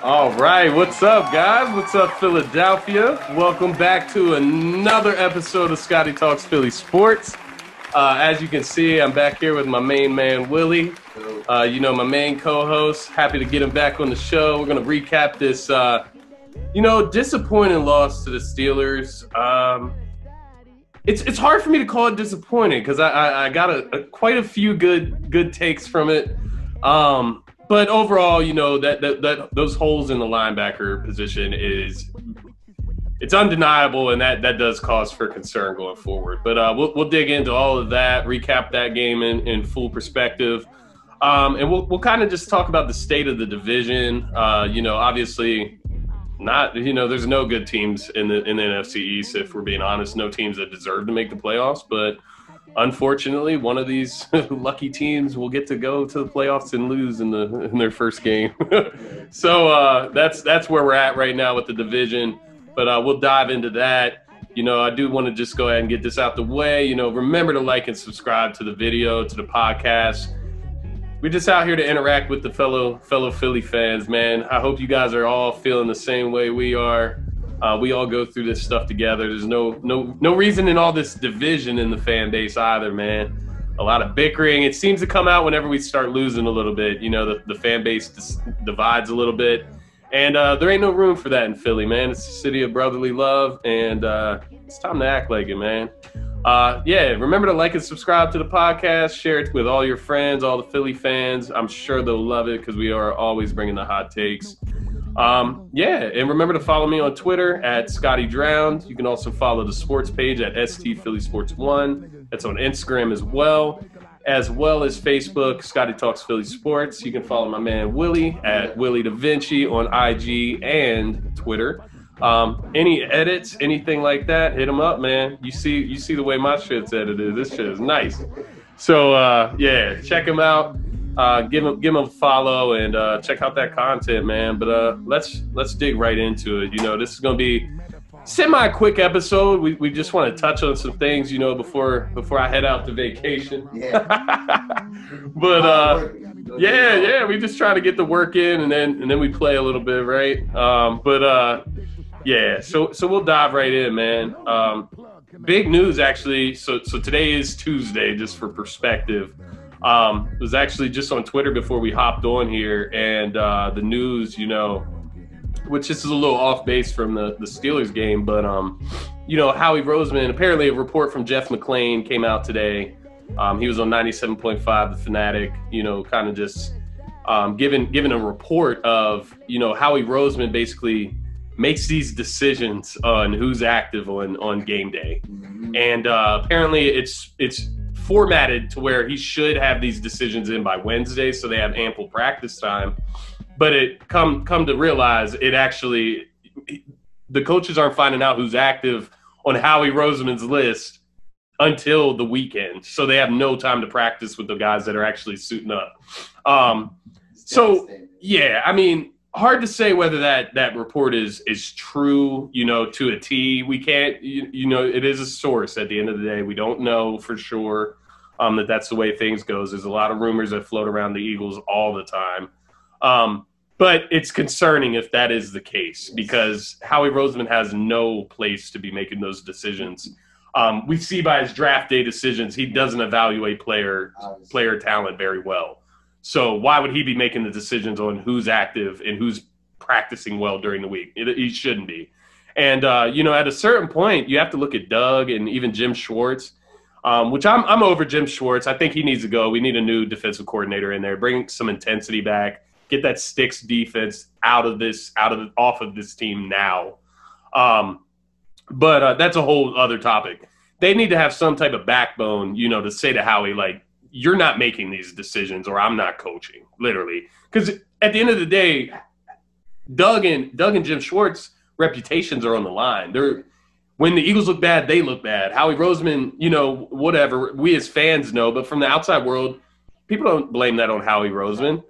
All right, what's up, guys? What's up, Philadelphia? Welcome back to another episode of ScottyTalks Philly Sports. As you can see, I'm back here with my main man, Willy. My main co-host. Happy to get him back on the show. We're going to recap this, disappointing loss to the Steelers. It's hard for me to call it disappointing because I got quite a few good takes from it. But overall, that those holes in the linebacker position it's undeniable, and that does cause for concern going forward. But we'll dig into all of that, recap that game in full perspective, and we'll kind of just talk about the state of the division. Obviously, there's no good teams in the NFC East, if we're being honest. No teams that deserve to make the playoffs, but unfortunately, one of these lucky teams will get to go to the playoffs and lose in their first game. So that's where we're at right now with the division. But we'll dive into that. I do want to just go ahead and get this out the way. Remember to like and subscribe to the video, to the podcast. We're just out here to interact with the fellow Philly fans, man. I hope you guys are all feeling the same way we are. We all go through this stuff together. There's no reason in all this division in the fan base either, man. A lot of bickering. It seems to come out whenever we start losing a little bit. The fan base divides a little bit. And there ain't no room for that in Philly, man. It's a city of brotherly love, and it's time to act like it, man. Remember to like and subscribe to the podcast. Share it with all your friends, all the Philly fans. I'm sure they'll love it because we are always bringing the hot takes. And remember to follow me on Twitter at ScottyDrowned. You can also follow the sports page at ST Philly Sports 1. That's on Instagram as well as Facebook, ScottyTalks Philly Sports. You can follow my man Willy at Willy Da Vinci on IG and Twitter. Any edits, anything like that, hit him up, man. You see the way my shit's edited. This shit is nice. So check him out. Give him a follow and check out that content, man. But let's dig right into it. This is gonna be semi-quick episode. We just want to touch on some things, before I head out to vacation. Yeah. But we just try to get the work in, and then we play a little bit, right? So we'll dive right in, man. Big news, actually. So today is Tuesday, just for perspective. It was actually just on Twitter before we hopped on here, and the news, which this is a little off base from the Steelers game, but Howie Rosemans, apparently a report from Jeff McClain came out today. He was on 97.5 The Fanatic, kind of just giving a report of Howie Rosemans basically makes these decisions on who's active on game day, and apparently it's formatted to where he should have these decisions in by Wednesday, so they have ample practice time. But it come to realize the coaches aren't finding out who's active on Howie Rosemans' list until the weekend, so they have no time to practice with the guys that are actually suiting up. Hard to say whether that report is true, to a T. We can't, it is a source at the end of the day. We don't know for sure that's the way things goes. There's a lot of rumors that float around the Eagles all the time. But it's concerning if that is the case, because Howie Rosemans has no place to be making those decisions. We see by his draft day decisions, he doesn't evaluate player talent very well. So why would he be making the decisions on who's active and who's practicing well during the week? He shouldn't be. And, at a certain point, you have to look at Doug and even Jim Schwartz, which I'm over Jim Schwartz. I think he needs to go. We need a new defensive coordinator in there. Bring some intensity back. Get that sticks defense off of this team now. But that's a whole other topic. They need to have some type of backbone, to say to Howie, like, you're not making these decisions or I'm not coaching, literally. Because at the end of the day, Doug and Jim Schwartz reputations are on the line. When the Eagles look bad, they look bad. Howie Rosemans, whatever, we as fans know, but from the outside world, people don't blame that on Howie Rosemans.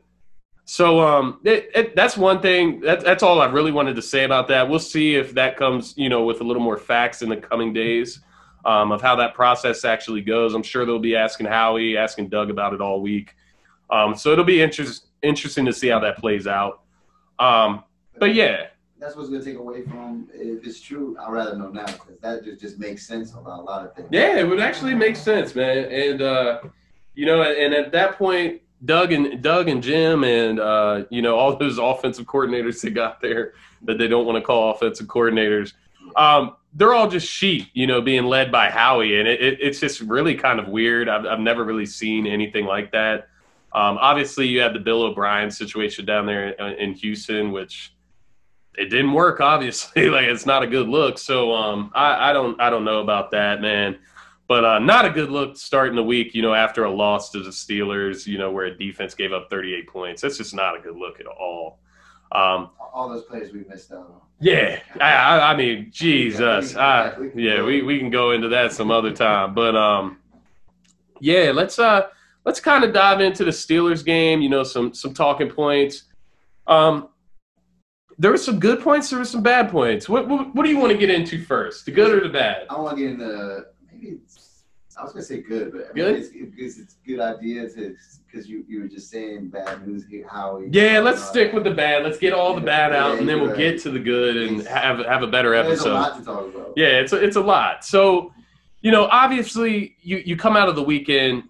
So that's one thing. That's all I really wanted to say about that. We'll see if that comes, with a little more facts in the coming days. of how that process actually goes. I'm sure they'll be asking Howie, asking Doug about it all week. So it'll be interesting to see how that plays out. But yeah. That's what's going to take away from, if it's true, I'd rather know now, because that just makes sense about a lot of things. Yeah, it would actually make sense, man. And, and at that point, Doug and Jim and, all those offensive coordinators that got there that they don't want to call offensive coordinators, they're all just sheep, being led by Howie. And it's just really kind of weird. I've never really seen anything like that. Obviously, you have the Bill O'Brien situation down there in Houston, which it didn't work, obviously. Like, it's not a good look. So I don't know about that, man. But not a good look starting the week, after a loss to the Steelers, where a defense gave up 38 points. That's just not a good look at all. All those players we missed out on. Yeah. I mean, Jesus. We can go into that some other time. But, yeah, let's kind of dive into the Steelers game, some talking points. There were some good points. There were some bad points. What do you want to get into first, the good or the bad? I want to get into I was going to say good, but good? It's a good idea because you were just saying bad news here, Howie. Yeah, let's stick with the bad. Let's get all the bad out, and then we'll get to the good and have a better episode. There's a lot to talk about. Yeah, it's a lot. So, obviously you come out of the weekend,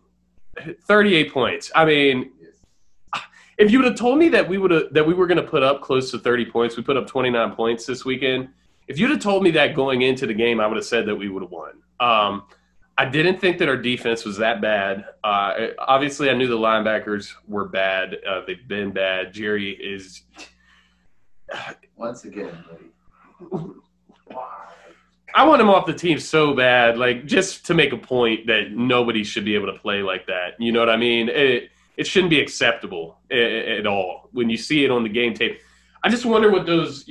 38 points. I mean, if you would have told me that we were going to put up close to 30 points, we put up 29 points this weekend. If you'd have told me that going into the game, I would have said that we would have won. I didn't think that our defense was that bad. Obviously, I knew the linebackers were bad. They've been bad. Gerry is once again, buddy. I want him off the team so bad, like just to make a point that nobody should be able to play like that. You know what I mean? It shouldn't be acceptable at all when you see it on the game tape. I just wonder what those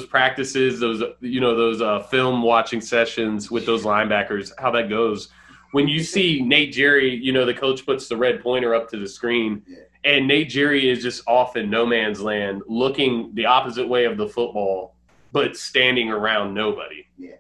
practices, those film watching sessions with those linebackers, how that goes. When you see Nate Gerry, the coach puts the red pointer up to the screen, and Nate Gerry is just off in no man's land, looking the opposite way of the football, but standing around nobody. Yeah.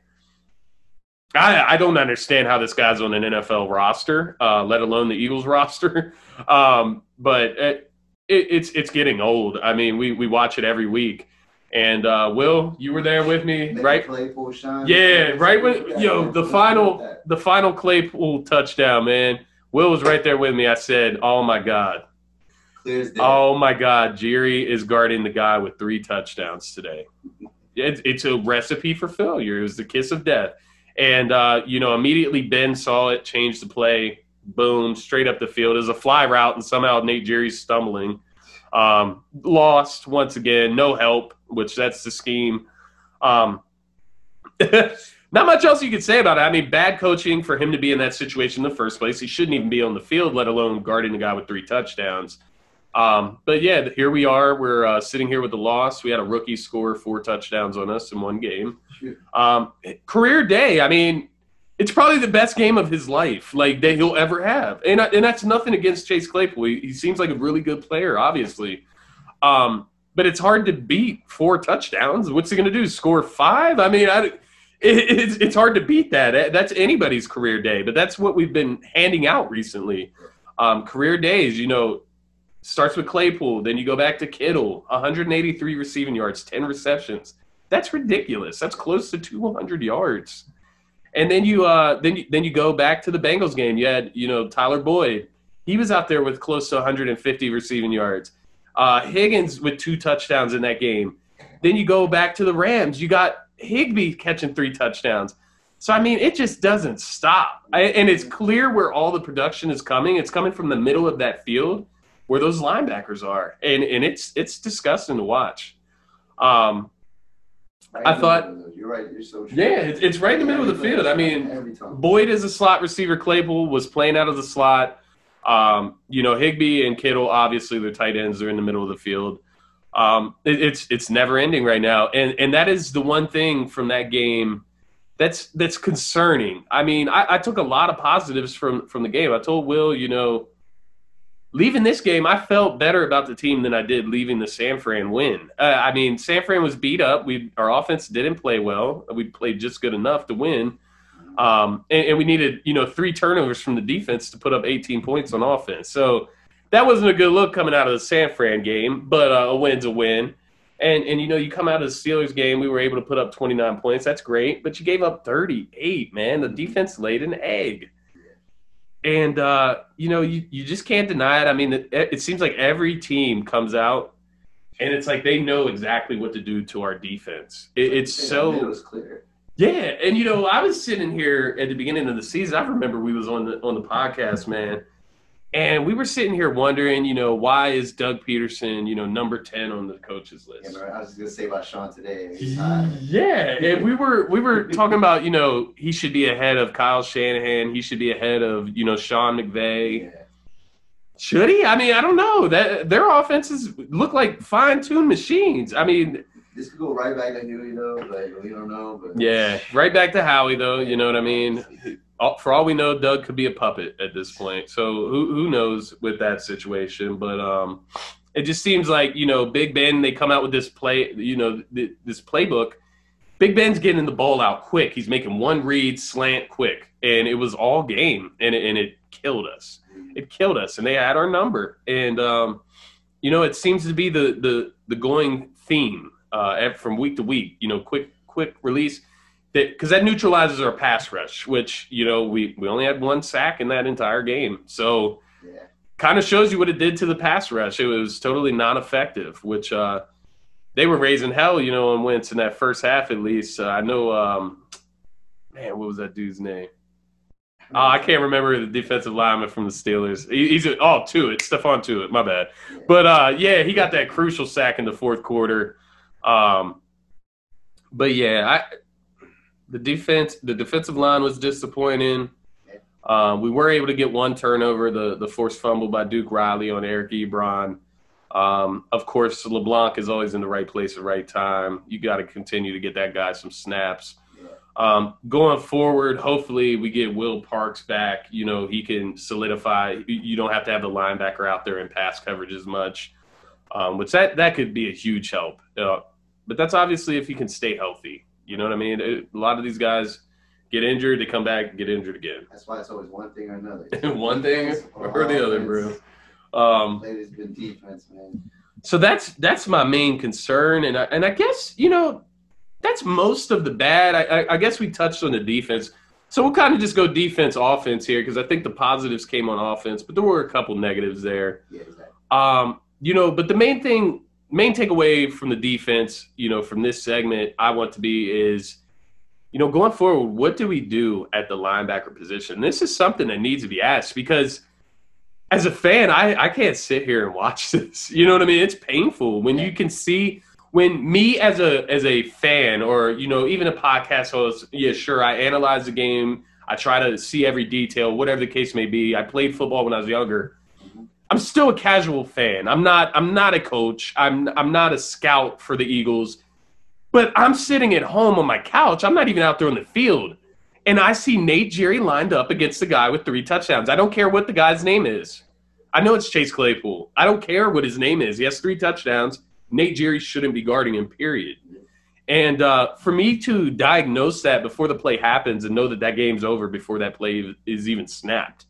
I don't understand how this guy's on an NFL roster, let alone the Eagles roster. But it's getting old. I mean, we watch it every week. And Will, you were there with me, right? Claypool shine. Yeah, right when the final Claypool touchdown, man. Will was right there with me. I said, "Oh my God, oh my God, Gerry is guarding the guy with 3 touchdowns today." It's a recipe for failure. It was the kiss of death. And immediately Ben saw it, changed the play. Boom, straight up the field. It was a fly route, and somehow Nate Gerry's stumbling. Lost once again, no help, which that's the scheme. Not much else you could say about it. I mean, bad coaching for him to be in that situation in the first place. He shouldn't even be on the field, let alone guarding the guy with 3 touchdowns. But yeah, here we are. We're sitting here with the loss. We had a rookie score 4 touchdowns on us in one game. Career day. I mean, it's probably the best game of his life, like that he'll ever have. And that's nothing against Chase Claypool. He seems like a really good player, obviously. But it's hard to beat 4 touchdowns. What's he going to do? Score 5? I mean, it's hard to beat that. That's anybody's career day. But that's what we've been handing out recently. Career days, starts with Claypool. Then you go back to Kittle, 183 receiving yards, 10 receptions. That's ridiculous. That's close to 200 yards. And then you go back to the Bengals game. You had, Tyler Boyd. He was out there with close to 150 receiving yards. Higgins with 2 touchdowns in that game. Then you go back to the Rams. You got Higbee catching 3 touchdowns. So, I mean, it just doesn't stop. And it's clear where all the production is coming. It's coming from the middle of that field where those linebackers are. And it's disgusting to watch. I thought – you're right. You're so true. Yeah, it's right in the middle of the field. I mean, Boyd is a slot receiver. Claypool was playing out of the slot. Higbee and Kittle, obviously, their tight ends. They're in the middle of the field. It's never ending right now, and that is the one thing from that game that's concerning. I mean, I took a lot of positives from the game. I told Will, leaving this game, I felt better about the team than I did leaving the San Fran win. I mean, San Fran was beat up. Our offense didn't play well. We played just good enough to win. And we needed, 3 turnovers from the defense to put up 18 points on offense. So that wasn't a good look coming out of the San Fran game, but a win's a win. And you come out of the Steelers game, we were able to put up 29 points. That's great, but you gave up 38, man. The defense laid an egg. And, you just can't deny it. I mean, it seems like every team comes out, and it's like they know exactly what to do to our defense. It's so – it was clear. Yeah, and I was sitting here at the beginning of the season. I remember we was on the podcast, man, and we were sitting here wondering, why is Doug Peterson, number 10 on the coaches list? Yeah, I was just gonna say about Sean today. Yeah, and we were talking about, he should be ahead of Kyle Shanahan. He should be ahead of, Sean McVay. Yeah. Should he? I mean, I don't know. That their offenses look like fine-tuned machines. I mean. This could go right back to Huey, though, but we don't know. But yeah, right back to Howie, though. You know what I mean? For all we know, Doug could be a puppet at this point. So who knows with that situation? But it just seems like, Big Ben, they come out with this play, this playbook. Big Ben's getting the ball out quick. He's making one read, slant, quick. And it was all game, and it killed us. It killed us, and they had our number. And, it seems to be the going theme. From week to week, quick release, because that neutralizes our pass rush, which we only had 1 sack in that entire game. So, kind of shows you what it did to the pass rush. It was totally non-effective, which they were raising hell, on Wentz in that first half at least. I know, what was that dude's name? I can't remember the defensive lineman from the Steelers. He's Tuitt, Stephon Tuitt, my bad. But he got that crucial sack in the fourth quarter. But yeah, the defensive line was disappointing. We were able to get 1 turnover, the forced fumble by Duke Riley on Eric Ebron. Of course, LeBlanc is always in the right place at the right time. You got to continue to get that guy some snaps. Going forward, hopefully we get Will Parks back. He can solidify. You don't have to have the linebacker out there in pass coverage as much, which that could be a huge help. But that's obviously if he can stay healthy. You know what I mean? A lot of these guys get injured, they come back, get injured again. That's why it's always one thing or another. One thing or the other, bro. Latest been defense, man. So that's my main concern, and I guess that's most of the bad. I guess we touched on the defense, so we'll kind of just go defense offense here because I think the positives came on offense, but there were a couple negatives there. Yeah, exactly. But the main takeaway from the defense, from this segment I want to be is, going forward, what do we do at the linebacker position? This is something that needs to be asked because as a fan, I can't sit here and watch this. You know what I mean? It's painful when you can see when me as a fan or, even a podcast host, yeah, sure, I analyze the game. I try to see every detail, whatever the case may be. I played football when I was younger. I'm still a casual fan. I'm not a coach. I'm not a scout for the Eagles. But I'm sitting at home on my couch. I'm not even out there on the field. And I see Nate Gerry lined up against the guy with 3 touchdowns. I don't care what the guy's name is. I know it's Chase Claypool. I don't care what his name is. He has 3 touchdowns. Nate Gerry shouldn't be guarding him, period. And for me to diagnose that before the play happens and know that game's over before that play is even snapped,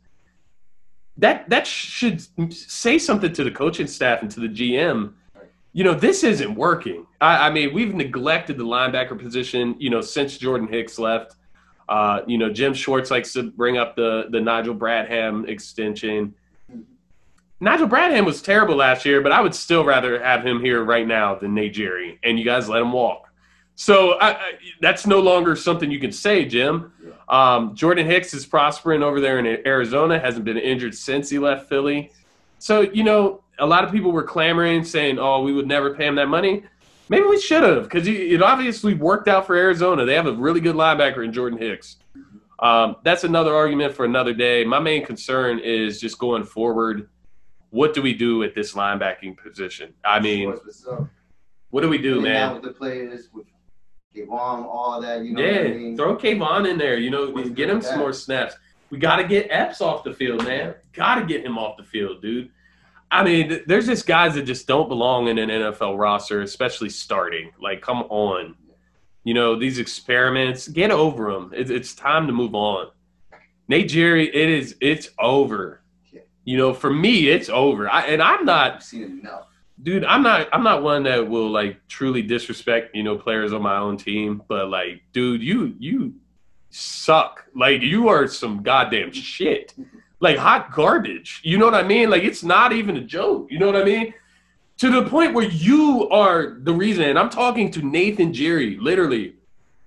that should say something to the coaching staff and to the GM. This isn't working. I mean, we've neglected the linebacker position, since Jordan Hicks left. Jim Schwartz likes to bring up the Nigel Bradham extension. Nigel Bradham was terrible last year, but I would still rather have him here right now than Nate Gerry, and you guys let him walk. So that's no longer something you can say, Jim. Jordan Hicks is prospering over there in Arizona, hasn't been injured since he left Philly. So, a lot of people were clamoring, saying, we would never pay him that money. Maybe we should have, because it obviously worked out for Arizona. They have a really good linebacker in Jordan Hicks. That's another argument for another day. My main concern is just going forward, what do we do at this linebacking position? I mean, what do we do, man? With the players, with Kayvon, all that, what I mean? Throw Kayvon in there, get him some more snaps. We got to get Epps off the field, man. Got to get him off the field, dude. I mean, there's just guys that just don't belong in an NFL roster, especially starting. Like, come on. You know, these experiments, get over them. It's time to move on. Nate Gerry, it's over. Yeah. You know, for me, it's over. I'm not. I've seen enough. Dude, I'm not one that will like truly disrespect, you know, players on my own team, but like, dude, you suck. Like, you are some goddamn shit. Like, hot garbage. You know what I mean? Like, it's not even a joke. You know what I mean? To the point where you are the reason, and I'm talking to Nathan Gerry, literally,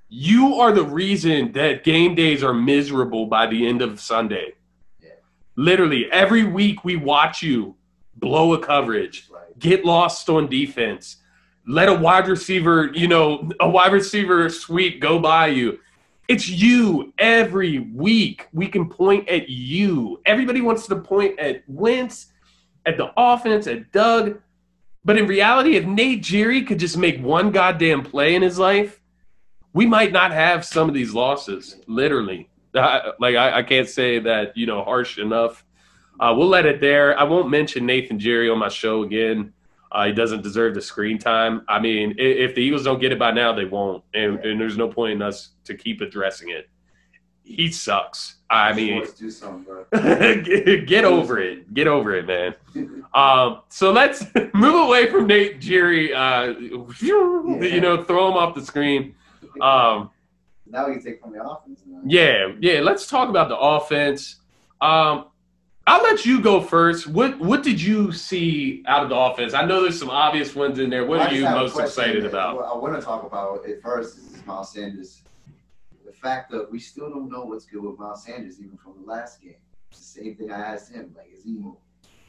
you are the reason that game days are miserable by the end of Sunday. Yeah. Literally, every week we watch you blow a coverage, get lost on defense, let a wide receiver sweep go by you. It's you every week. We can point at you. Everybody wants to point at Wentz, at the offense, at Doug. But in reality, if Nate Gerry could just make one goddamn play in his life, we might not have some of these losses, literally. I can't say that, you know, harsh enough. We'll let it there. I won't mention Nathan Gerry on my show again. He doesn't deserve the screen time. I mean, if the Eagles don't get it by now, they won't. And there's no point in us to keep addressing it. He sucks. I mean, do something, bro. get over it. Get over it, man. So let's move away from Nate Gerry. You know, throw him off the screen. Now we can take from the offense. Yeah. Let's talk about the offense. I'll let you go first. What did you see out of the offense? I know there's some obvious ones in there. What are you most excited about? What I want to talk about at first is Miles Sanders. The fact that we still don't know what's good with Miles Sanders, even from the last game. It's the same thing I asked him. Like,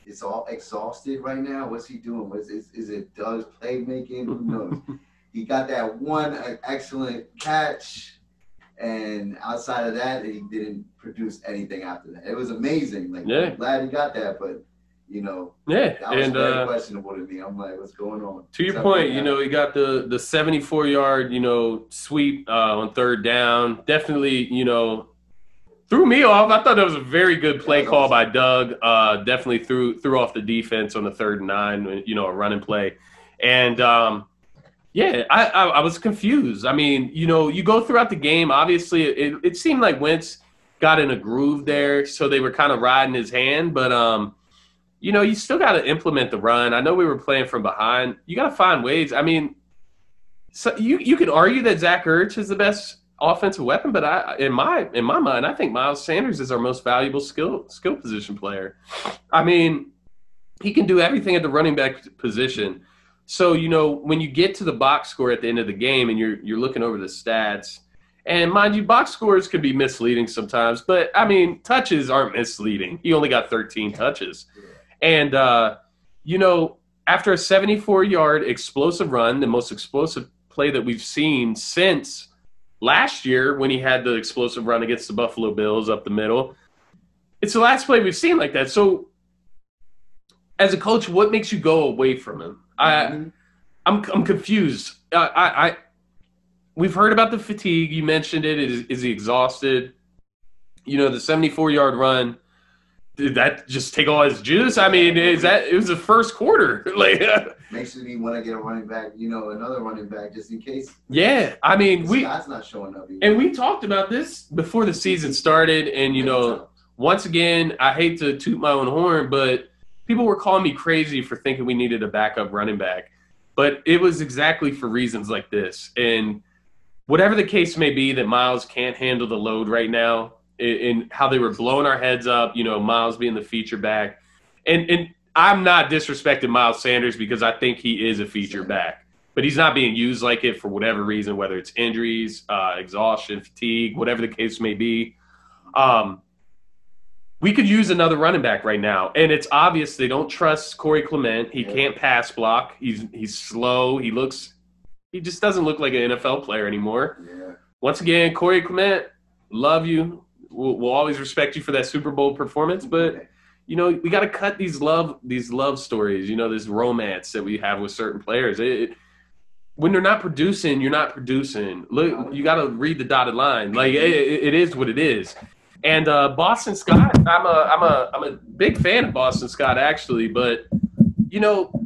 is all exhausted right now? What's he doing? Is it Doug's playmaking? Who knows? He got that one excellent catch. And outside of that, he didn't produce anything after that. It was amazing. Like, I'm glad he got that, but, you know, that was very questionable to me. I'm like, what's going on? To your point, you know, he got the 74-yard, you know, sweep on third down. Definitely, you know, threw me off. I thought that was a very good play call by Doug. Definitely threw off the defense on the 3rd and 9, you know, a running play. And, I was confused. I mean, you know, you go throughout the game. Obviously, it seemed like Wentz got in a groove there, so they were kind of riding his hand. But, you know, you still got to implement the run. I know we were playing from behind. You got to find ways. I mean, so you could argue that Zach Ertz is the best offensive weapon, but in my mind, I think Miles Sanders is our most valuable skill position player. I mean, he can do everything at the running back position. So, you know, when you get to the box score at the end of the game and you're looking over the stats, and mind you, box scores can be misleading sometimes, but, I mean, touches aren't misleading. He only got 13 touches. And, you know, after a 74-yard explosive run, the most explosive play that we've seen since last year when he had the explosive run against the Buffalo Bills up the middle, it's the last play we've seen like that. So, as a coach, what makes you go away from him? I'm confused. We've heard about the fatigue. You mentioned it. Is he exhausted? You know, the 74-yard run, did that just take all his juice? I mean, it was the first quarter. Like, makes me want to get a running back, you know, another running back just in case. Yeah, I mean, Scott's not showing up either. And we talked about this before the season started. And, you know, once again, I hate to toot my own horn, but people were calling me crazy for thinking we needed a backup running back. But it was exactly for reasons like this. And whatever the case may be that Miles can't handle the load right now, in how they were blowing our heads up, you know, Miles being the feature back. And I'm not disrespecting Miles Sanders because I think he is a feature back. But he's not being used like it for whatever reason, whether it's injuries, exhaustion, fatigue, whatever the case may be. We could use another running back right now. And it's obvious they don't trust Corey Clement. He can't pass block. He's slow. He just doesn't look like an NFL player anymore. Yeah. Once again, Corey Clement, love you. We'll always respect you for that Super Bowl performance. But, you know, we got to cut these love stories, you know, this romance that we have with certain players. When they're not producing, you're not producing. Look, you got to read the dotted line. Like, it is what it is. And Boston Scott, I'm a big fan of Boston Scott, actually. But,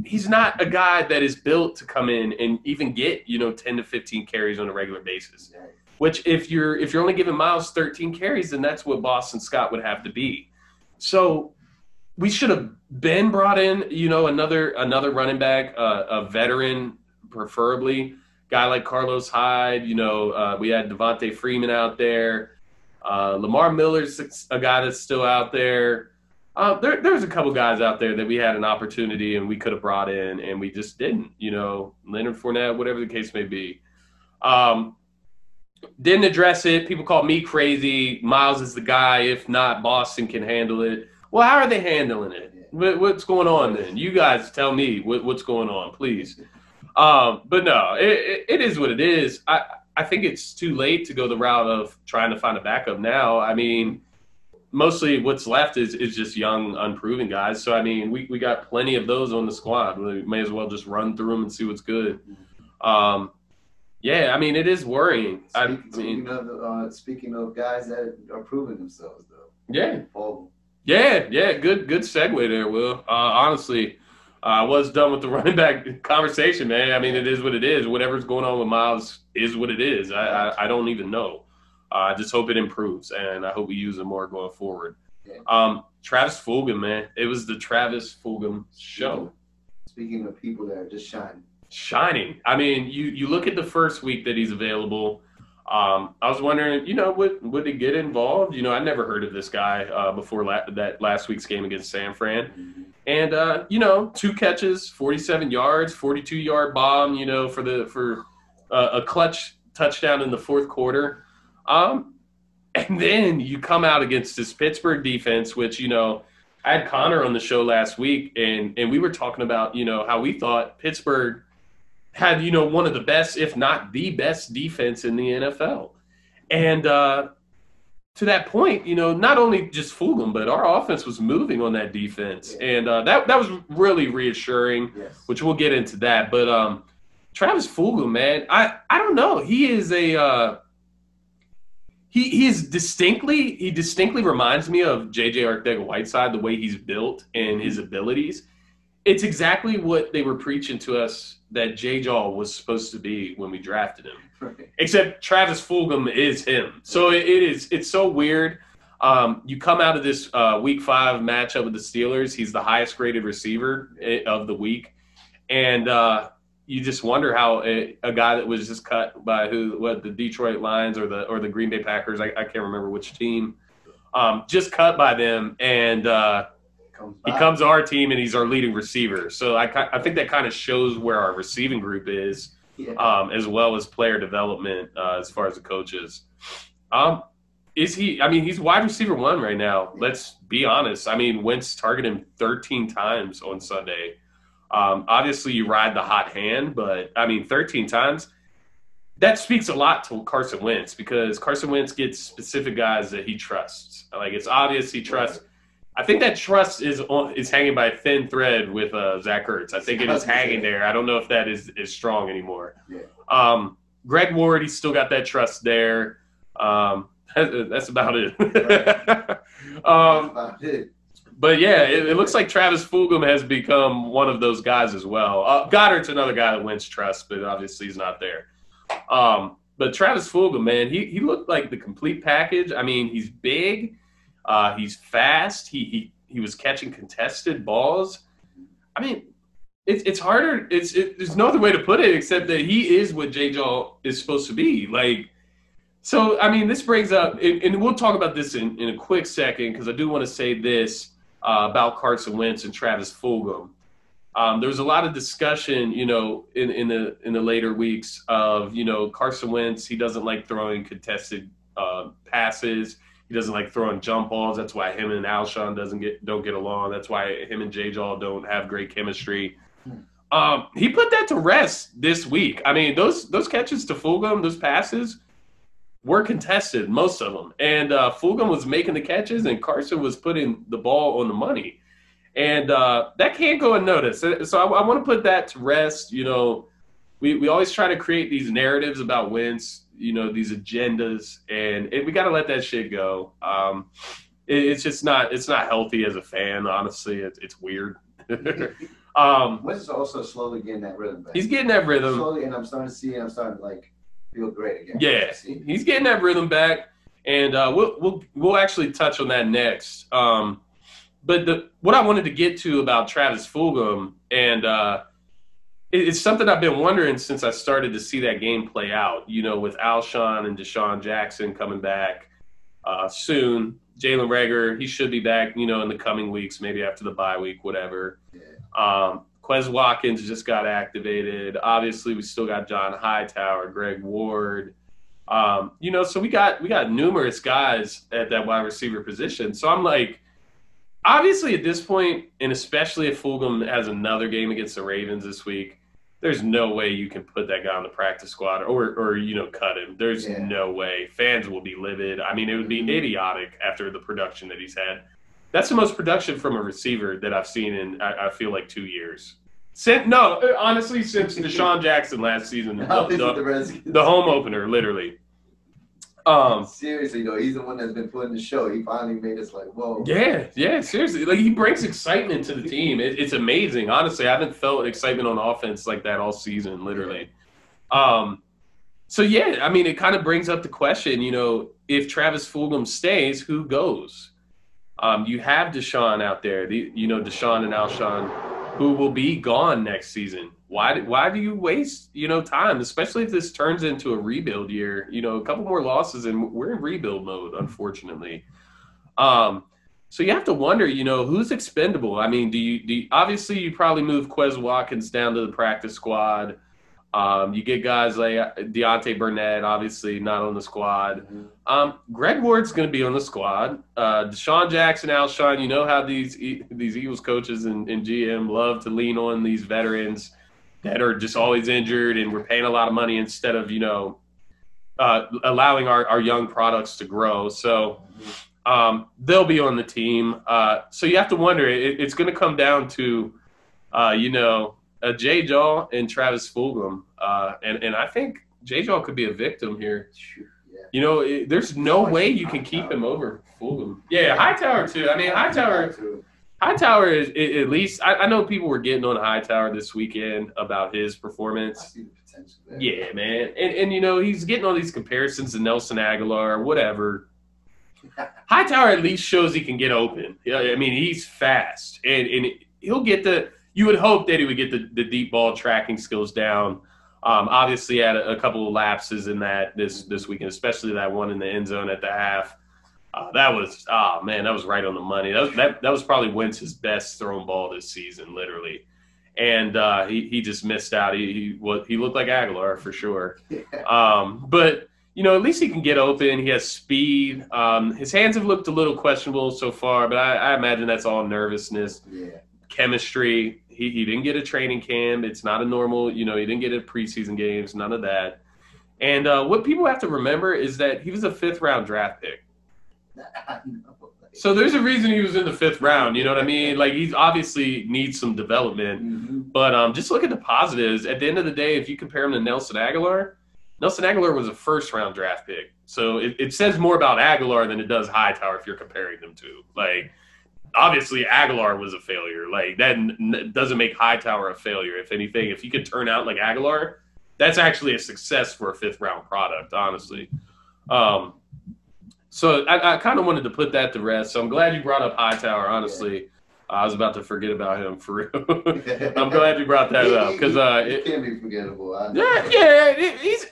he's not a guy that is built to come in and even get, 10 to 15 carries on a regular basis. Which if you're only giving Miles 13 carries, then that's what Boston Scott would have to be. So we should have been brought in, another running back, a veteran, preferably. Guy like Carlos Hyde, we had Devontae Freeman out there. Lamar Miller's a guy that's still out there. There's a couple guys out there that we had an opportunity and we could have brought in, and we just didn't. Leonard Fournette, whatever the case may be. Didn't address it. People call me crazy. Miles is the guy. If not, Boston can handle it. Well, how are they handling it? What's going on then? You guys tell me what's going on, please. But no, it is what it is. I think it's too late to go the route of trying to find a backup now. I mean, mostly what's left is just young, unproven guys. So, I mean, we got plenty of those on the squad. We may as well just run through them and see what's good. Yeah, I mean, it is worrying. Speaking of guys that are proving themselves, though. Yeah. Fulgham. Yeah, good segue there, Will. Honestly, I was done with the running back conversation, man. I mean, it is what it is. Whatever's going on with Miles is what it is. I don't even know. I just hope it improves, and I hope we use it more going forward. Yeah. Travis Fulgham, man. It was the Travis Fulgham show. Speaking of people that are just shining. I mean, you look at the first week that he's available. I was wondering, would he get involved? I never heard of this guy before that last week's game against San Fran. Mm-hmm. And, 2 catches, 47 yards, 42-yard bomb, for a clutch touchdown in the fourth quarter. And then you come out against this Pittsburgh defense, which, I had Connor on the show last week, and we were talking about, how we thought Pittsburgh had, one of the best, if not the best defense in the NFL. And to that point, not only just Fulgham, but our offense was moving on that defense. And that was really reassuring, yes. Which we'll get into that. But Travis Fulgham, man, I don't know. He is he distinctly reminds me of J.J. Arcega-Whiteside, the way he's built and his abilities. It's exactly what they were preaching to us that J-Jaw was supposed to be when we drafted him. Right. Except Travis Fulgham is him. So it's so weird. You come out of this Week 5 matchup with the Steelers. He's the highest graded receiver of the week. And you just wonder how a guy that was just cut by the Detroit Lions or the Green Bay Packers, I can't remember which team, just cut by them, and he comes to our team and he's our leading receiver. So I think that kind of shows where our receiving group is, as well as player development as far as the coaches. Is he? I mean, he's wide receiver 1 right now. Let's be honest. I mean, Wentz targeted him 13 times on Sunday. Obviously, you ride the hot hand, but, 13 times, that speaks a lot to Carson Wentz because Carson Wentz gets specific guys that he trusts. Like, it's obvious he trusts. I think that trust is hanging by a thin thread with Zach Ertz. I think it is hanging there. I don't know if that is strong anymore. Yeah. Greg Ward, he's still got that trust there. That's about it. That's about it. But, yeah, it looks like Travis Fulgham has become one of those guys as well. Goddard's another guy that Wentz trusts, but obviously he's not there. But Travis Fulgham, man, he looked like the complete package. I mean, he's big. He's fast. He was catching contested balls. I mean, it's harder. There's no other way to put it except that he is what J-Jaw is supposed to be. Like, so, I mean, this brings up – and we'll talk about this in a quick second because I do want to say this – about Carson Wentz and Travis Fulgham. There was a lot of discussion, in the later weeks of, Carson Wentz. He doesn't like throwing contested passes. He doesn't like throwing jump balls. That's why him and Alshon don't get along. That's why him and J-Jaw don't have great chemistry. He put that to rest this week. I mean, those catches to Fulgham, those passes were contested, most of them. And Fulgham was making the catches, and Carson was putting the ball on the money. And that can't go unnoticed. So I want to put that to rest. We always try to create these narratives about Wentz, these agendas, and we got to let that shit go. It's just not – it's not healthy as a fan, honestly. It's weird. Wentz is also slowly getting that rhythm back. He's getting that rhythm. Slowly, and I'm starting to see it. I'm starting to, like, feel great again. Yeah, he's getting that rhythm back. And we'll actually touch on that next. But what I wanted to get to about Travis Fulgham, and it's something I've been wondering since I started to see that game play out, with Alshon and Deshaun Jackson coming back soon. Jalen Reagor, he should be back, in the coming weeks, maybe after the bye week, whatever. Yeah. Quez Watkins just got activated. Obviously, we still got John Hightower, Greg Ward. So we got numerous guys at that wide receiver position. So I'm like, obviously at this point, and especially if Fulgham has another game against the Ravens this week, there's no way you can put that guy on the practice squad or cut him. There's no way. Fans will be livid. I mean, it would be idiotic after the production that he's had. That's the most production from a receiver that I've seen in, I feel like, 2 years. Honestly, since Deshaun Jackson last season, the home opener, literally. Seriously, though, he's the one that's been putting the show. He finally made us like, whoa. Yeah, seriously. Like, he brings excitement to the team. It's amazing. Honestly, I haven't felt excitement on offense like that all season, literally. So, yeah, I mean, it kind of brings up the question, if Travis Fulgham stays, who goes? You have Deshaun out there, Deshaun and Alshon, who will be gone next season. Why do you waste, time, especially if this turns into a rebuild year? A couple more losses and we're in rebuild mode, unfortunately. So you have to wonder, who's expendable? I mean, do you obviously you probably move Quez Watkins down to the practice squad. You get guys like Deontay Burnett, obviously not on the squad. Greg Ward's going to be on the squad. Deshaun Jackson, Alshon, how these Eagles coaches and GM love to lean on these veterans that are just always injured, and we're paying a lot of money instead of, allowing our young products to grow. So they'll be on the team. So you have to wonder, it's going to come down to, Jay Jaw and Travis Fulgham. And I think Jay Jaw could be a victim here. There's no way you can keep him over Fulgham. Yeah, Hightower too. I mean, Hightower is at least – I know people were getting on Hightower this weekend about his performance. I see the potential there. Yeah, man. And he's getting all these comparisons to Nelson Aguilar, whatever. Hightower at least shows he can get open. I mean, he's fast. And he'll get the – you would hope that he would get the deep ball tracking skills down. Obviously, had a couple of lapses in that this weekend, especially that one in the end zone at the half. That was right on the money. That was probably Wentz's best thrown ball this season, literally. And he just missed out. He looked like Aguilar for sure. But at least he can get open. He has speed. His hands have looked a little questionable so far, but I imagine that's all nervousness. Yeah. Chemistry. He didn't get a training camp. It's not a normal. He didn't get a preseason games. None of that. And what people have to remember is that he was a 5th-round draft pick. So there's a reason he was in the 5th round. You know what I mean? Like, he obviously needs some development. Mm-hmm. But just look at the positives. At the end of the day, if you compare him to Nelson Aguilar was a 1st-round draft pick. So it says more about Aguilar than it does Hightower if you're comparing them to. Like, obviously Aguilar was a failure. Like, that doesn't make Hightower a failure. If anything, if he could turn out like Aguilar, that's actually a success for a 5th-round product, honestly. So I kind of wanted to put that to rest. So I'm glad you brought up Hightower, honestly. Yeah. I was about to forget about him, for real. I'm glad you brought that up. Because it can be forgettable. He's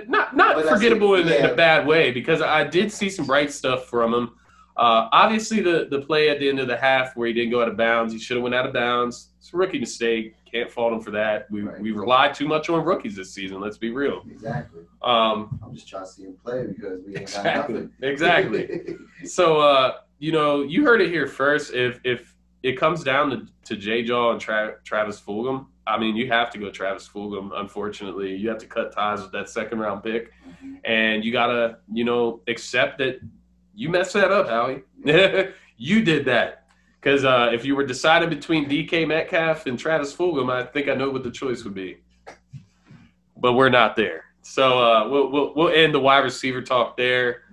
not forgettable in a bad way, because I did see some bright stuff from him. Obviously, the play at the end of the half where he didn't go out of bounds, he should have went out of bounds. It's a rookie mistake. Can't fault him for that. We relied too much on rookies this season. Let's be real. Exactly. I'm just trying to see him play because we ain't got nothing. Exactly. So, you heard it here first. If it comes down to Jay Jaw and Travis Fulgham, I mean, you have to go Travis Fulgham, unfortunately. You have to cut ties with that 2nd-round pick. Mm-hmm. And you got to, accept that you messed that up, Howie. You did that. Because if you were deciding between DK Metcalf and Travis Fulgham, I think I know what the choice would be. But we're not there. So we'll end the wide receiver talk there.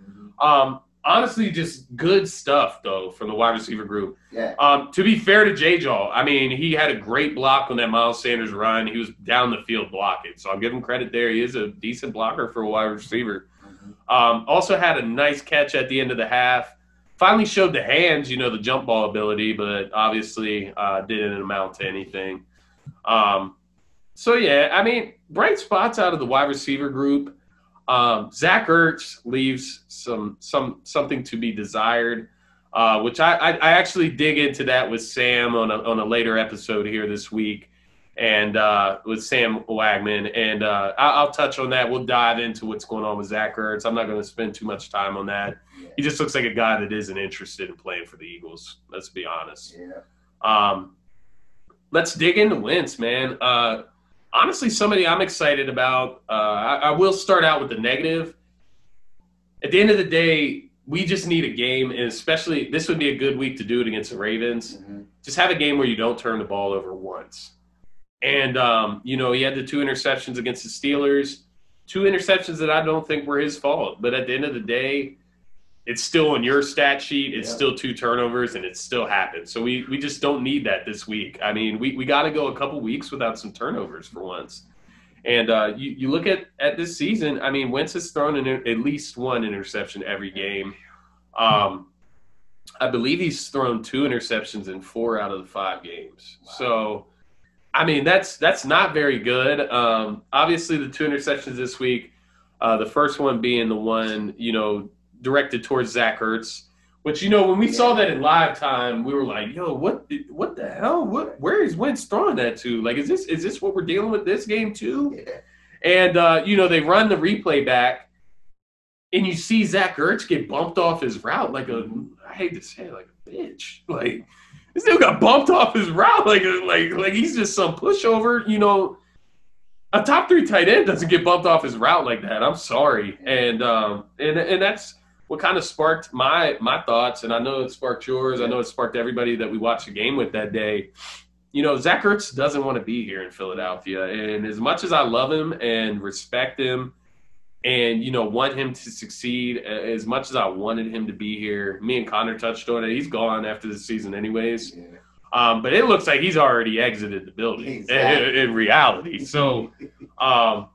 Honestly, just good stuff, though, from the wide receiver group. Yeah. To be fair to J-Jaw, I mean, he had a great block on that Miles Sanders run. He was down the field blocking. So I'll give him credit there. He is a decent blocker for a wide receiver. Also had a nice catch at the end of the half. Finally showed the hands, the jump ball ability, but obviously didn't amount to anything. So, yeah, I mean, bright spots out of the wide receiver group. Zach Ertz leaves something to be desired, which I actually dig into that with Sam on a later episode here this week, and with Sam Wagman, and I'll touch on that. We'll dive into what's going on with Zach Ertz. I'm not going to spend too much time on that. He just looks like a guy that isn't interested in playing for the Eagles. Let's be honest. Yeah. Let's dig into Wentz, man. Honestly, somebody I'm excited about. I will start out with the negative. At the end of the day, we just need a game, and especially this would be a good week to do it against the Ravens. Just have a game where you don't turn the ball over once. And, he had the 2 interceptions against the Steelers, 2 interceptions that I don't think were his fault. But at the end of the day, it's still on your stat sheet. It's still 2 turnovers, and it still happened. So we just don't need that this week. I mean, we got to go a couple weeks without some turnovers for once. And you look at this season, I mean, Wentz has thrown at least 1 interception every game. I believe he's thrown 2 interceptions in 4 out of the 5 games. Wow. So, I mean, that's not very good. Obviously, the 2 interceptions this week, the first one being the one, directed towards Zach Ertz, which, when we saw that in live time, we were like, yo, what the hell? Where is Wentz throwing that to? Like, is this what we're dealing with this game too? Yeah. And, they run the replay back, and you see Zach Ertz get bumped off his route like I hate to say it, like a bitch. Like, this dude got bumped off his route like he's just some pushover, A top 3 tight end doesn't get bumped off his route like that. I'm sorry. And that's what kind of sparked my thoughts, and I know it sparked yours. I know it sparked everybody that we watched the game with that day. Zach Ertz doesn't want to be here in Philadelphia. And as much as I love him and respect him and, want him to succeed, as much as I wanted him to be here, me and Connor touched on it. He's gone after the season anyways. Yeah. But it looks like he's already exited the building in reality. So, doesn't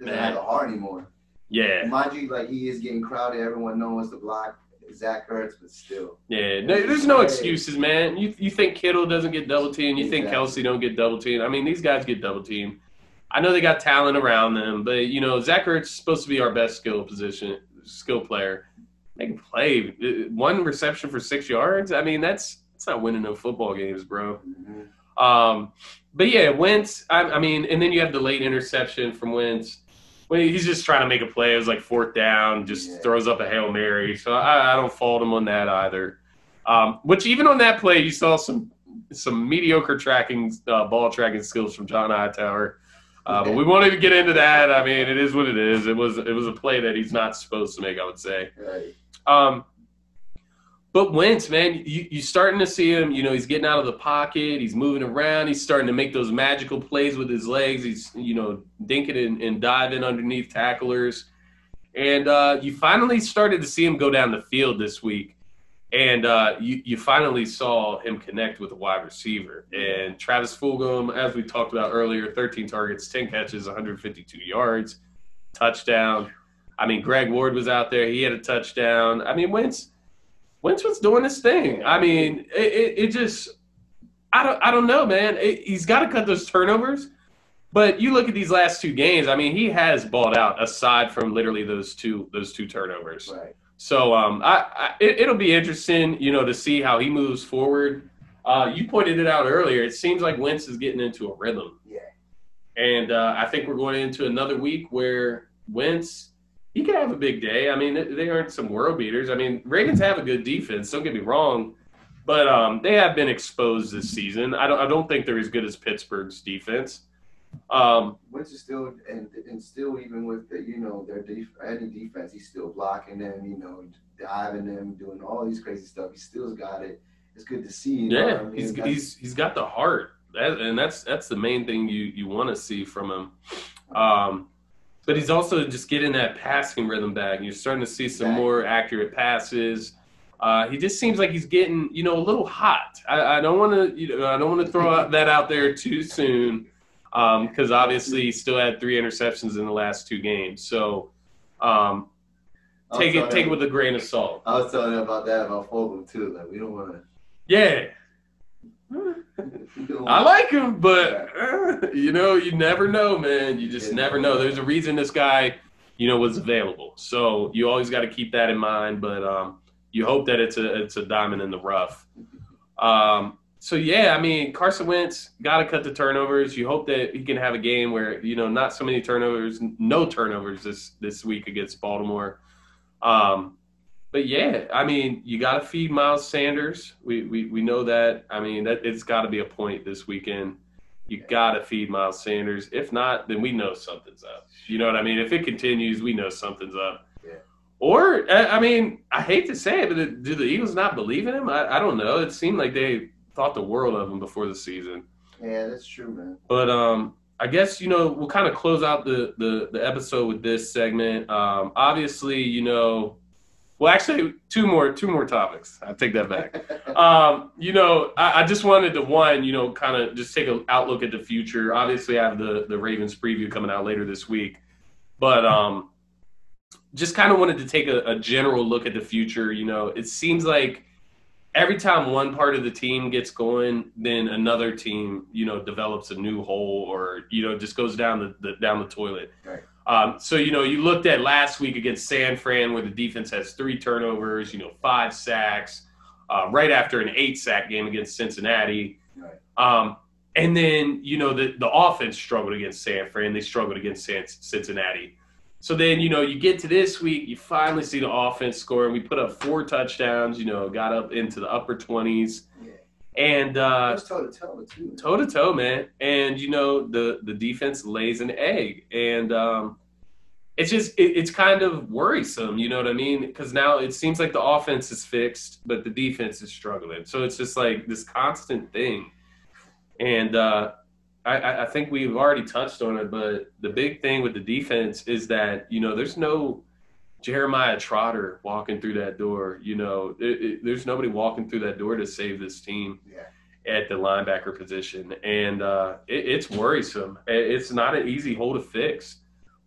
have a heart anymore. Yeah. Mind you, like, he is getting crowded. Everyone knows the block Zach Ertz, but still. Yeah, there's no excuses, man. You think Kittle doesn't get double teamed. You think Kelsey don't get double teamed. I mean, these guys get double teamed. I know they got talent around them, but, Zach Ertz is supposed to be our best skill player. Make a play. 1 reception for 6 yards. I mean, that's not winning no football games, bro. But, yeah, Wentz, I mean, and then you have the late interception from Wentz. When he's just trying to make a play. It was like 4th down, just throws up a Hail Mary. So I don't fault him on that either. Which even on that play, you saw some mediocre ball tracking skills from John Hightower. But we won't even get into that. I mean, it is what it is. It was a play that he's not supposed to make, I would say. Right. But Wentz, man, you starting to see him. He's getting out of the pocket. He's moving around. He's starting to make those magical plays with his legs. He's, dinking and diving underneath tacklers. And you finally started to see him go down the field this week. And you finally saw him connect with a wide receiver. And Travis Fulgham, as we talked about earlier, 13 targets, 10 catches, 152 yards, touchdown. I mean, Greg Ward was out there. He had a touchdown. I mean, Wentz was doing his thing. I mean, it just – I don't know, man. He's got to cut those turnovers. But you look at these last 2 games, I mean, he has balled out aside from literally those two turnovers. Right. So it'll be interesting, to see how he moves forward. You pointed it out earlier. It seems like Wentz is getting into a rhythm. Yeah. And I think we're going into another week where Wentz – he could have a big day. I mean, they aren't some world beaters. I mean, Ravens have a good defense. Don't get me wrong, but they have been exposed this season. I don't think they're as good as Pittsburgh's defense. Wentz is still and still even with the their any defense, he's still blocking them. Diving them, doing all these crazy stuff. He still's got it. It's good to see. Yeah, I mean? he's got the heart, and that's the main thing you want to see from him. But he's also just getting that passing rhythm back. You're starting to see some more accurate passes. He just seems like he's getting, a little hot. I don't want to, throw that out there too soon, because obviously he still had 3 interceptions in the last 2 games. So take it with a grain of salt. I was telling him about Fulgham too. Like we don't want to. Yeah. I like him, but you never know, man. You just never know. There's a reason this guy, was available. So you always got to keep that in mind. But you hope that it's a diamond in the rough. So yeah, I mean, Carson Wentz got to cut the turnovers. You hope that he can have a game where not so many turnovers, no turnovers this week against Baltimore. But yeah, I mean, you got to feed Miles Sanders. We know that. I mean, that it's got to be a point this weekend. You got to feed Miles Sanders. If not, then we know something's up. You know what I mean? If it continues, we know something's up. Yeah. Or, I mean, I hate to say it, but do the Eagles not believe in him? I don't know. It seemed like they thought the world of him before the season. Yeah, that's true, man. But I guess, we'll kind of close out the episode with this segment. Obviously, well, actually, two more topics. I take that back. I just wanted to kind of just take an outlook at the future. Obviously, I have the Ravens preview coming out later this week, but just kind of wanted to take a general look at the future. It seems like every time one part of the team gets going, then another team, develops a new hole or just goes down the toilet. Right. So, you looked at last week against San Fran where the defense has 3 turnovers, 5 sacks, right after an 8-sack game against Cincinnati. Right. And then, the offense struggled against San Fran. They struggled against Cincinnati. So then, you get to this week, you finally see the offense score, and we put up 4 touchdowns, got up into the upper 20s. Yeah. And that's toe-to-toe, too. Toe-to-toe, man. And, the defense lays an egg. And it's just it's kind of worrisome, you know what I mean? Because now it seems like the offense is fixed, but the defense is struggling. So it's just like this constant thing. And I think we've already touched on it, but the big thing with the defense is that, there's no Jeremiah Trotter walking through that door. There's nobody walking through that door to save this team at the linebacker position. And it's worrisome. It's not an easy hole to fix.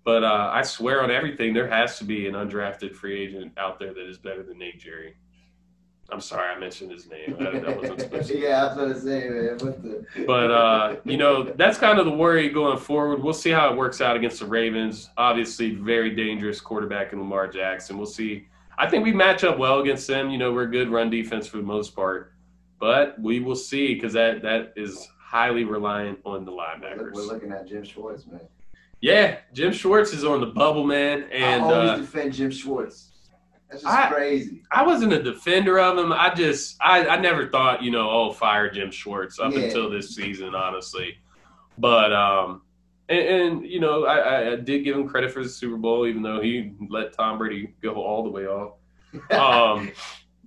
But I swear on everything, there has to be an undrafted free agent out there that is better than Nate Gerry. I'm sorry I mentioned his name. That wasn't supposed to. Yeah, I was going to say, man. But, that's kind of the worry going forward. We'll see how it works out against the Ravens. Obviously, very dangerous quarterback in Lamar Jackson. We'll see. I think we match up well against them. We're a good run defense for the most part. But we will see because that is highly reliant on the linebackers. We're looking at Jim Schwartz, man. Yeah, Jim Schwartz is on the bubble, man. And I always defend Jim Schwartz. That's just crazy. I wasn't a defender of him. I never thought, fire Jim Schwartz up until this season, honestly. But I did give him credit for the Super Bowl, even though he let Tom Brady go all the way off.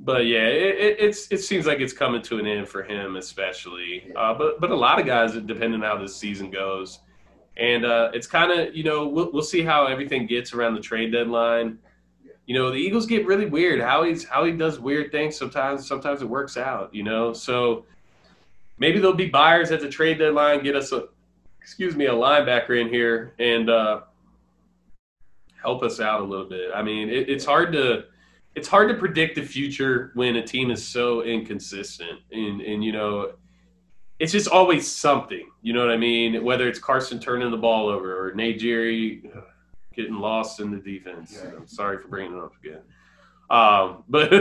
But yeah, it seems like it's coming to an end for him, especially. But a lot of guys, depending on how this season goes, and it's kind of we'll see how everything gets around the trade deadline. The Eagles get really weird. Howie does weird things sometimes. Sometimes it works out, So maybe there'll be buyers at the trade deadline, get us a linebacker in here and help us out a little bit. I mean, it's hard to predict the future when a team is so inconsistent and it's just always something. You know what I mean? Whether it's Carson turning the ball over or Nate Gerry getting lost in the defense. Yeah. I'm sorry for bringing it up again. But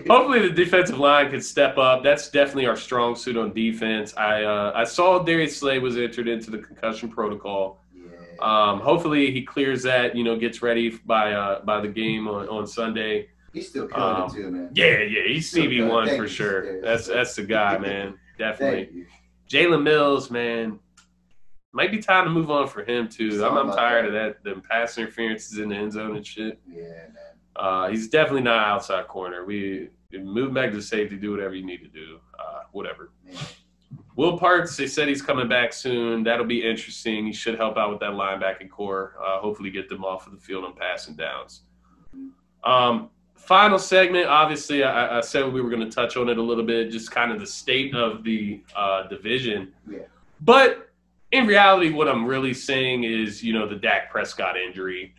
hopefully the defensive line can step up. That's definitely our strong suit on defense. I saw Darius Slay was entered into the concussion protocol. Yeah. Hopefully he clears that, gets ready by the game on Sunday. He's still killing it too, man. Yeah, he's CB1 for sure. That's the guy, man. Definitely. Jalen Mills, man. Might be time to move on for him too. I'm tired of that. Them pass interferences in the end zone and shit. Yeah, man. He's definitely not outside corner. We move back to safety, do whatever you need to do. Whatever. Will Parks, they said he's coming back soon. That'll be interesting. He should help out with that linebacking core. Hopefully get them off of the field on passing downs. Final segment, obviously, I said we were going to touch on it a little bit, just kind of the state of the division. Yeah. But in reality, what I'm really saying is, the Dak Prescott injury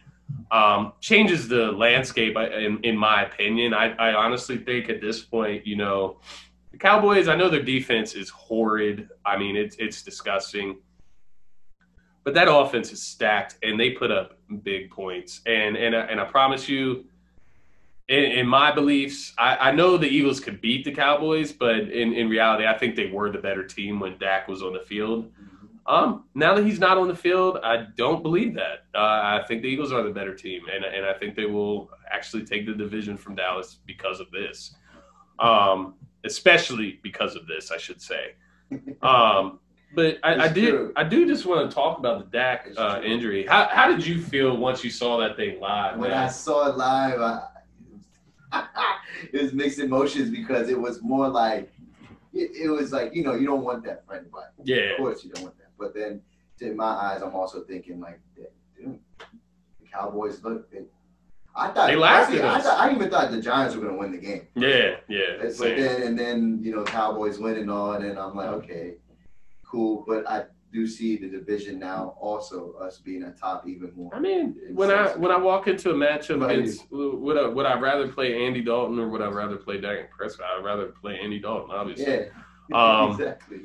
changes the landscape, in my opinion. I honestly think at this point, the Cowboys, I know their defense is horrid. I mean, it's disgusting. But that offense is stacked, and they put up big points. And I promise you, in my beliefs, I know the Eagles could beat the Cowboys, but in reality, I think they were the better team when Dak was on the field. Now that he's not on the field, I don't believe that. I think the Eagles are the better team, and I think they will actually take the division from Dallas because of this. Especially because of this, I should say. But I do just want to talk about the Dak injury. How did you feel once you saw that thing live? When I saw it live, it was mixed emotions because it was more like it was like you don't want that for anybody. Yeah, of course you don't want that. But then, in my eyes, I'm also thinking like, dude, the Cowboys look. They lasted us. I even thought the Giants were going to win the game. Yeah. But then Cowboys win and all, and I'm like, okay, cool. But I do see the division now also us being at top even more. I mean, when I walk into a matchup against, would I rather play Andy Dalton or would I rather play Dak Prescott? I'd rather play Andy Dalton, obviously. Yeah. Exactly.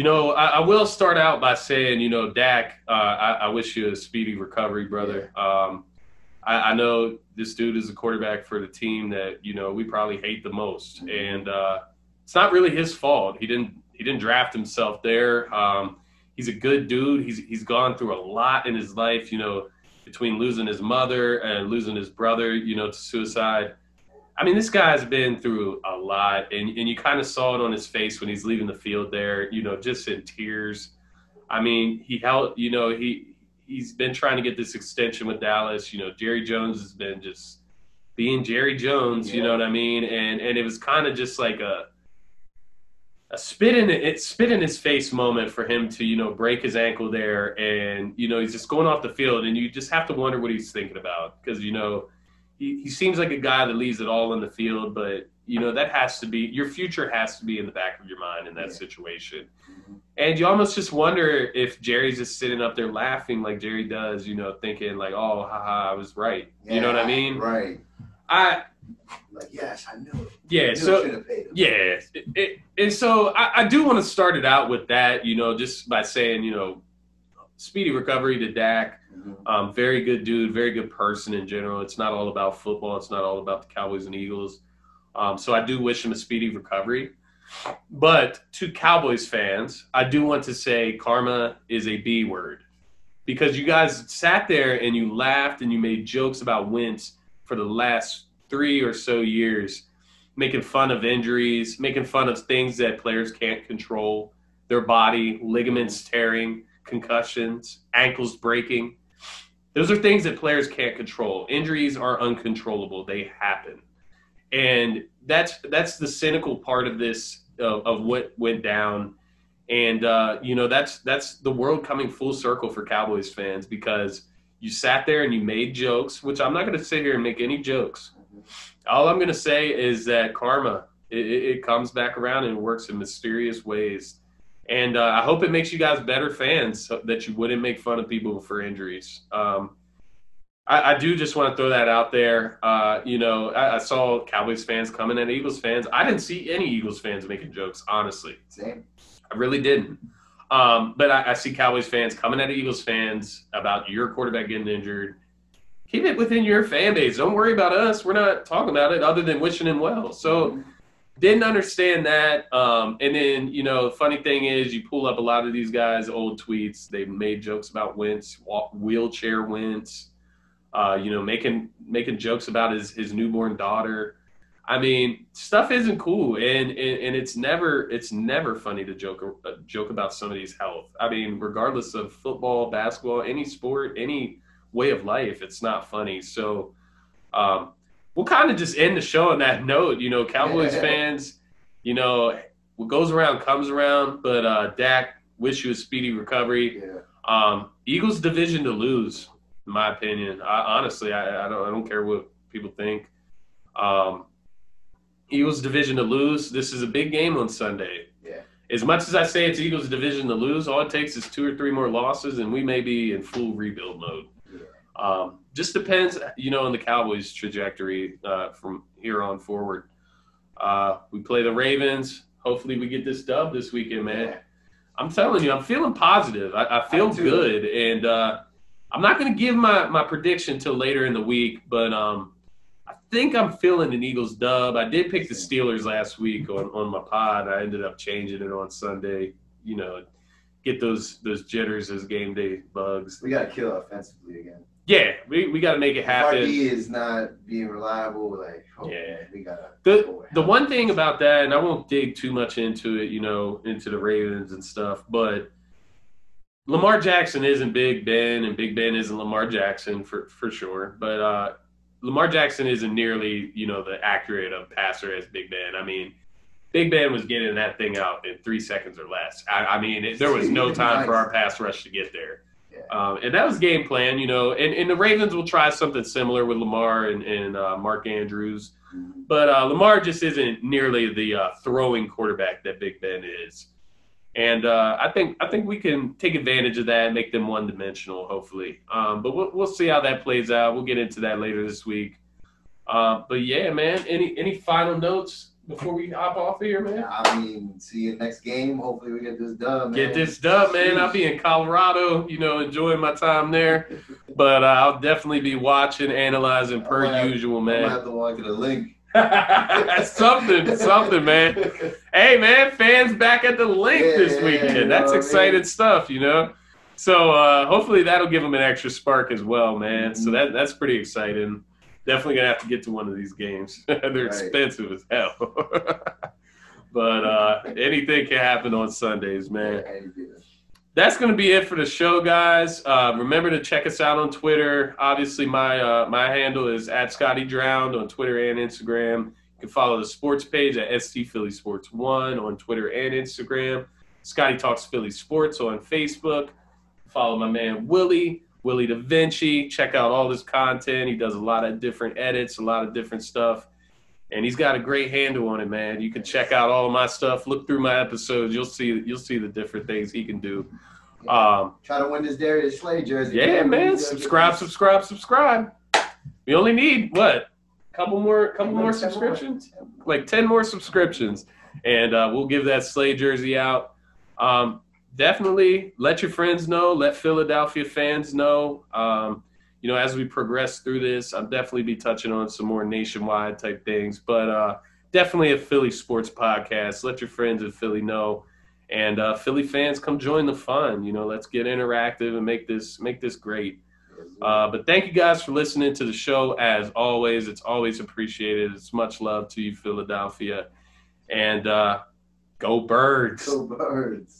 I will start out by saying, Dak, I wish you a speedy recovery, brother. Yeah. I know this dude is a quarterback for the team that we probably hate the most, and it's not really his fault. He didn't draft himself there. He's a good dude. He's gone through a lot in his life. Between losing his mother and losing his brother, to suicide. I mean, this guy's been through a lot, and you kind of saw it on his face when he's leaving the field there. Just in tears. I mean, he held. He's been trying to get this extension with Dallas. Jerry Jones has been just being Jerry Jones, you know what I mean? And it was kind of just like a spit in his face moment for him to, break his ankle there. And, he's just going off the field, and you just have to wonder what he's thinking about because, he seems like a guy that leaves it all in the field, but that has to be – your future has to be in the back of your mind in that situation. Mm-hmm. And you almost just wonder if Jerry's just sitting up there laughing like Jerry does, thinking like, oh, haha, I was right. Yeah, you know what I mean? Right. Yes, I knew it. Yeah. And so I do want to start it out with that, just by saying, speedy recovery to Dak. Mm-hmm. Very good dude, very good person in general. It's not all about football. It's not all about the Cowboys and Eagles. So I do wish him a speedy recovery. But to Cowboys fans, I do want to say karma is a B word. Because you guys sat there and you laughed and you made jokes about Wentz for the last 3 or so years, making fun of injuries, making fun of things that players can't control, their body, ligaments tearing, concussions, ankles breaking. Those are things that players can't control. Injuries are uncontrollable. They happen. And that's the cynical part of this, of what went down. And, that's the world coming full circle for Cowboys fans because you sat there and you made jokes, which I'm not going to sit here and make any jokes. All I'm going to say is that karma, it comes back around and works in mysterious ways. And I hope it makes you guys better fans so that you wouldn't make fun of people for injuries. I do just want to throw that out there. I saw Cowboys fans coming at Eagles fans. I didn't see any Eagles fans making jokes, honestly. Same. I really didn't. But I see Cowboys fans coming at Eagles fans about your quarterback getting injured. Keep it within your fan base. Don't worry about us. We're not talking about it other than wishing him well. So didn't understand that. And then, the funny thing is you pull up a lot of these guys' old tweets. They made jokes about Wentz, wheelchair Wentz, making jokes about his newborn daughter. I mean, stuff isn't cool, and it's never funny to joke about somebody's health. I mean, regardless of football, basketball, any sport, any way of life, it's not funny. So we'll kind of just end the show on that note. Cowboys fans, what goes around comes around. But Dak, wish you a speedy recovery. Yeah. Eagles division to lose, in my opinion. Honestly, I don't care what people think. Eagles division to lose. This is a big game on Sunday. Yeah. As much as I say it's Eagles division to lose, all it takes is 2 or 3 more losses, and we may be in full rebuild mode. Yeah. Just depends, on the Cowboys' trajectory from here on forward. We play the Ravens. Hopefully we get this dub this weekend, man. Yeah. I'm telling you, I'm feeling positive. I feel good, and I'm not going to give my prediction till later in the week, but I think I'm feeling an Eagles dub. I did pick the Steelers last week on my pod. I ended up changing it on Sunday. Get those jitters as game day bugs. We got to kill offensively again. Yeah, we got to make it happen. RD is not being reliable. We got to. The one thing about that, and I won't dig too much into it, into the Ravens and stuff, but Lamar Jackson isn't Big Ben, and Big Ben isn't Lamar Jackson for sure. But Lamar Jackson isn't nearly, the accurate of passer as Big Ben. I mean, Big Ben was getting that thing out in 3 seconds or less. There was no time for our pass rush to get there. Yeah. And that was game plan, and the Ravens will try something similar with Lamar and Mark Andrews. Mm-hmm. But Lamar just isn't nearly the throwing quarterback that Big Ben is. And I think we can take advantage of that and make them one-dimensional, hopefully. But we'll see how that plays out. We'll get into that later this week. But, yeah, man, any final notes before we hop off here, man? See you next game. Hopefully we get this dub, man. Get this dub, man. I'll be in Colorado, enjoying my time there. But I'll definitely be watching, analyzing per usual, man. I'm going to have to walk to the link. something, man. Hey, man, fans back at the link this weekend. That's exciting stuff, So hopefully that'll give them an extra spark as well, man. So that's pretty exciting. Definitely gonna have to get to one of these games. They're expensive as hell. But anything can happen on Sundays, man. That's going to be it for the show, guys. Remember to check us out on Twitter. Obviously, my handle is @ScottyDrowned on Twitter and Instagram. You can follow the sports page at ST Philly Sports 1 on Twitter and Instagram. Scotty Talks Philly Sports on Facebook. Follow my man Willy Da Vinci. Check out all his content. He does a lot of different edits, a lot of different stuff. And he's got a great handle on it, man. You can check out all of my stuff. Look through my episodes. You'll see the different things he can do. Try to win this Darius Slay jersey. Yeah, man. Subscribe. We only need a couple more subscriptions? Like 10 more subscriptions. And we'll give that Slay jersey out. Definitely let your friends know. Let Philadelphia fans know. As we progress through this, I'll definitely be touching on some more nationwide type things. But definitely a Philly sports podcast. Let your friends in Philly know. And Philly fans, come join the fun. Let's get interactive and make this great. But thank you guys for listening to the show. As always, it's always appreciated. It's much love to you, Philadelphia. And go Birds. Go Birds.